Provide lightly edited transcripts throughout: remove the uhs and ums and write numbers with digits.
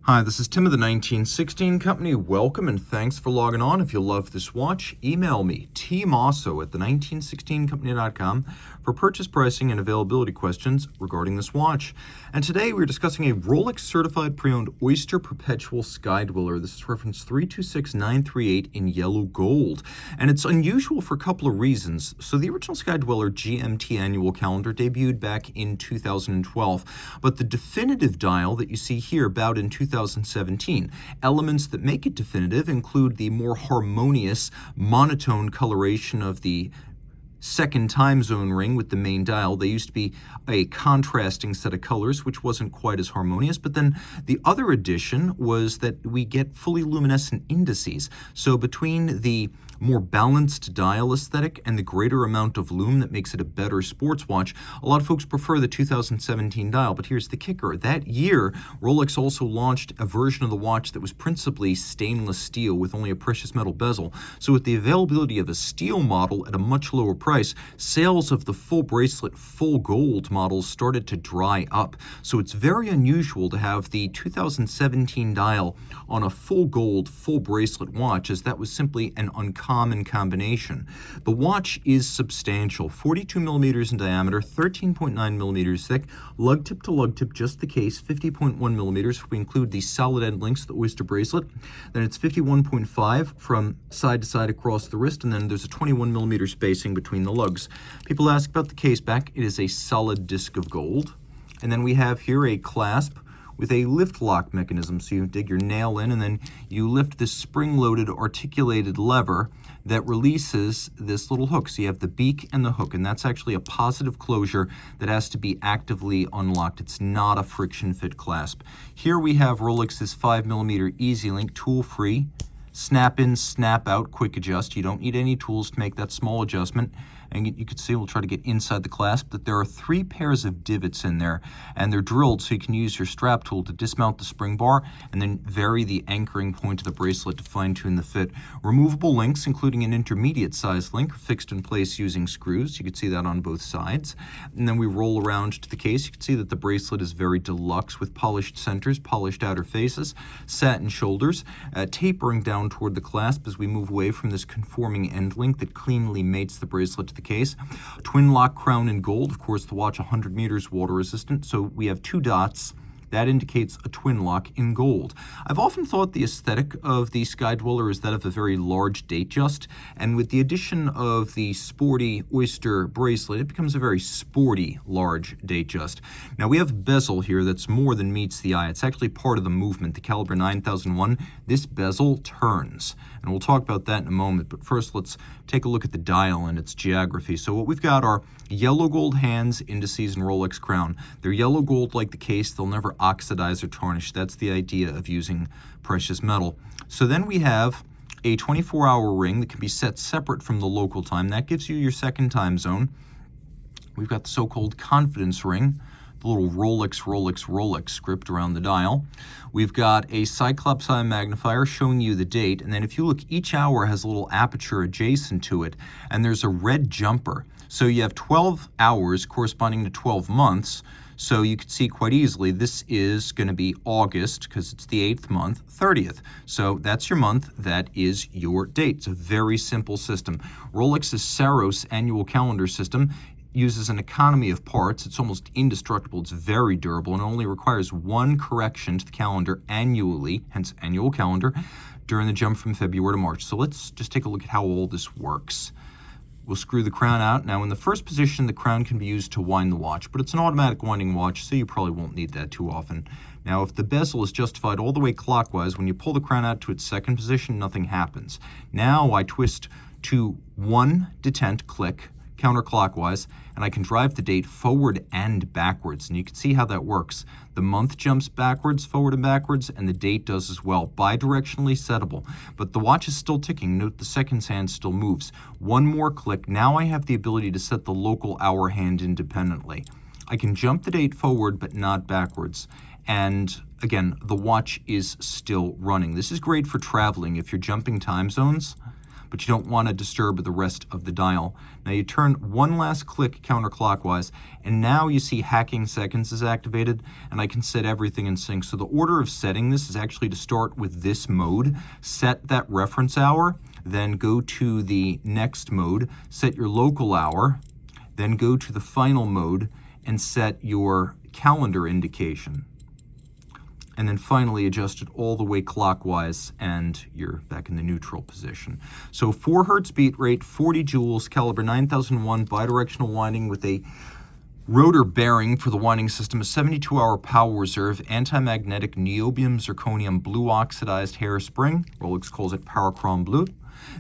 Hi, this is Tim of the 1916 Company. Welcome and thanks for logging on. If you love this watch, email me, Team Mosso at the1916company.com for purchase pricing and availability questions regarding this watch. And today we're discussing a Rolex Certified Pre-Owned Oyster Perpetual Sky-Dweller. This is reference 326938 in yellow gold. And it's unusual for a couple of reasons. So the original Sky-Dweller GMT annual calendar debuted back in 2012, but the definitive dial that you see here about in 2017. Elements that make it definitive include the more harmonious monotone coloration of the second time zone ring with the main dial. They used to be a contrasting set of colors, which wasn't quite as harmonious. But then the other addition was that we get fully luminescent indices. So between the more balanced dial aesthetic and the greater amount of lume that makes it a better sports watch, a lot of folks prefer the 2017 dial. But here's the kicker. That year, Rolex also launched a version of the watch that was principally stainless steel with only a precious metal bezel. So with the availability of a steel model at a much lower price, sales of the full bracelet, full gold models started to dry up. So it's very unusual to have the 2017 dial on a full gold, full bracelet watch, as that was simply an uncommon combination. The watch is substantial, 42 millimeters in diameter, 13.9 millimeters thick, lug tip to lug tip, just the case, 50.1 millimeters. If we include the solid end links, the Oyster bracelet, then it's 51.5 from side to side across the wrist, and then there's a 21 millimeter spacing between the lugs. People ask about the case back. It is a solid disc of gold. And then we have here a clasp with a lift lock mechanism. So you dig your nail in and then you lift this spring-loaded articulated lever that releases this little hook. So you have the beak and the hook, and that's actually a positive closure that has to be actively unlocked. It's not a friction fit clasp. Here we have Rolex's 5mm Easy Link, tool-free, snap in, snap out, quick adjust. You don't need any tools to make that small adjustment. And you can see, we'll try to get inside the clasp, that there are 3 pairs of divots in there, and they're drilled so you can use your strap tool to dismount the spring bar and then vary the anchoring point of the bracelet to fine-tune the fit. Removable links, including an intermediate size link, fixed in place using screws. You can see that on both sides. And then we roll around to the case. You can see that the bracelet is very deluxe with polished centers, polished outer faces, satin shoulders, tapering down toward the clasp as we move away from this conforming end link that cleanly mates the bracelet to the case. Twin lock crown in gold. Of course, the watch 100 meters water resistant, so we have 2 dots. That indicates a twin lock in gold. I've often thought the aesthetic of the Sky-Dweller is that of a very large Datejust, and with the addition of the sporty Oyster bracelet, it becomes a very sporty large Datejust. Now we have a bezel here that's more than meets the eye. It's actually part of the movement. The caliber 9001, this bezel turns, and we'll talk about that in a moment. But first, let's take a look at the dial and its geography. So what we've got are yellow gold hands, indices, and Rolex crown. They're yellow gold like the case. They'll never oxidize or tarnish. That's the idea of using precious metal. So then we have a 24-hour ring that can be set separate from the local time. That gives you your second time zone. We've got the so-called confidence ring, the little Rolex script around the dial. We've got a Cyclops eye magnifier showing you the date, and then if you look, each hour has a little aperture adjacent to it, and there's a red jumper. So you have 12 hours corresponding to 12 months. So you can see quite easily this is going to be August, because it's the 8th month, 30th. So that's your month, that is your date. It's a very simple system. Rolex's Saros annual calendar system uses an economy of parts. It's almost indestructible. It's very durable, and only requires 1 correction to the calendar annually, hence annual calendar, during the jump from February to March. So let's just take a look at how all this works. We'll screw the crown out. Now in the first position, the crown can be used to wind the watch, but it's an automatic winding watch, so you probably won't need that too often. Now if the bezel is justified all the way clockwise, when you pull the crown out to its second position, nothing happens. Now I twist to 1 detent click, counterclockwise, and I can drive the date forward and backwards, and you can see how that works. The month jumps backwards, forward and backwards, and the date does as well, bidirectionally settable. But the watch is still ticking. Note the seconds hand still moves. 1 more click. Now I have the ability to set the local hour hand independently. I can jump the date forward, but not backwards. And again, the watch is still running. This is great for traveling if you're jumping time zones. but you don't want to disturb the rest of the dial. Now you turn one last click counterclockwise, and now you see hacking seconds is activated, and I can set everything in sync. So the order of setting this is actually to start with this mode, set that reference hour, then go to the next mode, set your local hour, then go to the final mode and set your calendar indication. And then finally adjust it all the way clockwise, and you're back in the neutral position. So 4 Hertz beat rate, 40 joules, caliber 9001, bidirectional winding with a rotor bearing for the winding system, a 72-hour power reserve, anti-magnetic niobium zirconium blue oxidized hairspring. Rolex calls it Parachrom Blue.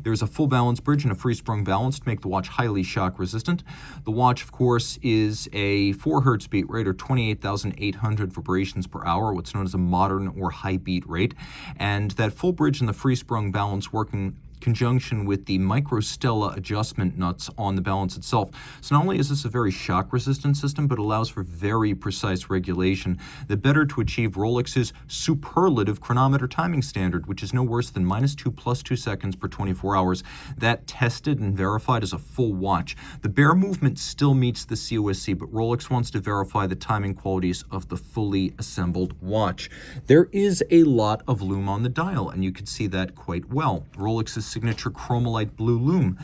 There's a full balance bridge and a free sprung balance to make the watch highly shock resistant. The watch, of course, is a 4 Hertz beat rate, or 28,800 vibrations per hour, what's known as a modern or high beat rate. And that full bridge and the free sprung balance work in conjunction with the microstella adjustment nuts on the balance itself. So not only is this a very shock resistant system, but allows for very precise regulation, the better to achieve Rolex's superlative chronometer timing standard, which is no worse than -2 + 2 seconds per 24 hours. That tested and verified as a full watch. The bare movement still meets the COSC, but Rolex wants to verify the timing qualities of the fully assembled watch. There is a lot of lume on the dial, and you can see that quite well. Rolex's signature chromolite blue lume,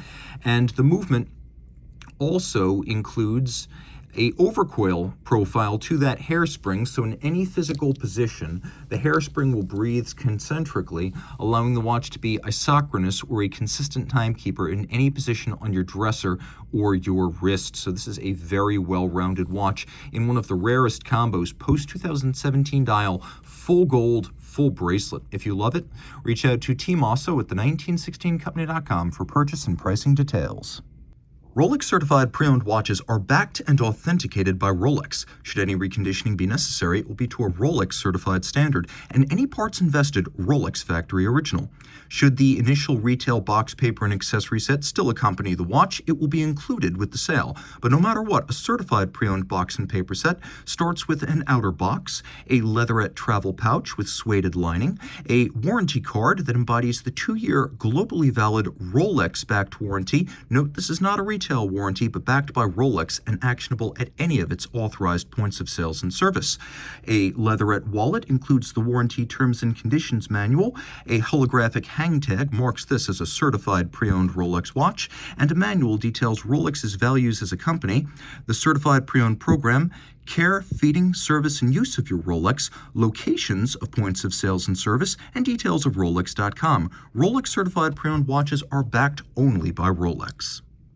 and the movement also includes a overcoil profile to that hairspring, so in any physical position the hairspring will breathe concentrically, allowing the watch to be isochronous or a consistent timekeeper in any position on your dresser or your wrist. So this is a very well-rounded watch in one of the rarest combos, post 2017 dial, full gold, full bracelet. If you love it, reach out to Team Mosso at the1916company.com for purchase and pricing details. Rolex Certified Pre-Owned watches are backed and authenticated by Rolex. Should any reconditioning be necessary, it will be to a Rolex Certified standard, and any parts invested Rolex Factory Original. Should the initial retail box, paper, and accessory set still accompany the watch, it will be included with the sale. But no matter what, a Certified Pre-Owned box and paper set starts with an outer box, a leatherette travel pouch with suede lining, a warranty card that embodies the 2-year globally valid Rolex-backed warranty. Note, this is not a retail warranty, but backed by Rolex and actionable at any of its authorized points of sales and service. A leatherette wallet includes the warranty terms and conditions manual. A holographic hang tag marks this as a certified pre-owned Rolex watch, and a manual details Rolex's values as a company, the certified pre-owned program, care, feeding, service, and use of your Rolex, locations of points of sales and service, and details of Rolex.com. Rolex Certified Pre-Owned watches are backed only by Rolex.